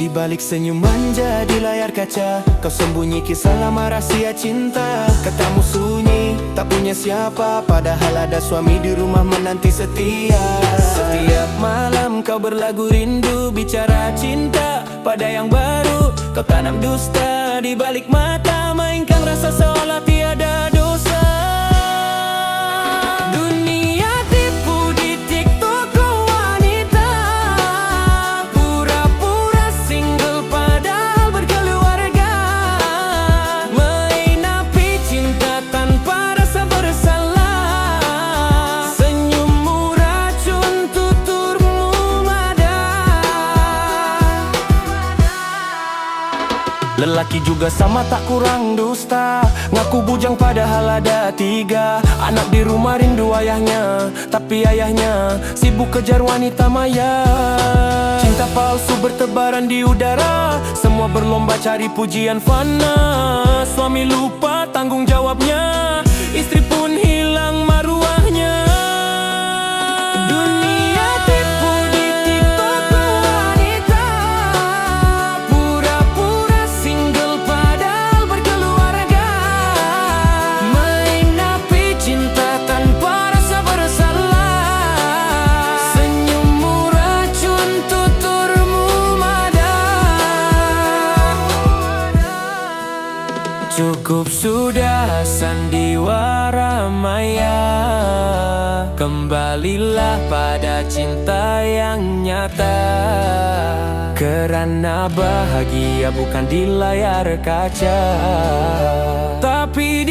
Di balik senyum manja di layar kaca, kau sembunyi kisah lama rahasia cinta. Katamu sunyi, tak punya siapa, padahal ada suami di rumah menanti setia. Setiap malam kau berlagu rindu, bicara cinta pada yang baru. Kau tanam dusta di balik mata, mainkan rasa seolah tiada dosa. Lelaki juga sama tak kurang dusta, ngaku bujang padahal ada 3 anak di rumah rindu ayahnya, tapi ayahnya sibuk kejar wanita maya. Cinta palsu bertebaran di udara, semua berlomba cari pujian fana. Suami lupa tanggung jawabnya, istri pun hilang maruahnya. Cukup sudah sandiwara maya, kembalilah pada cinta yang nyata. Kerana bahagia bukan di layar kaca, tapi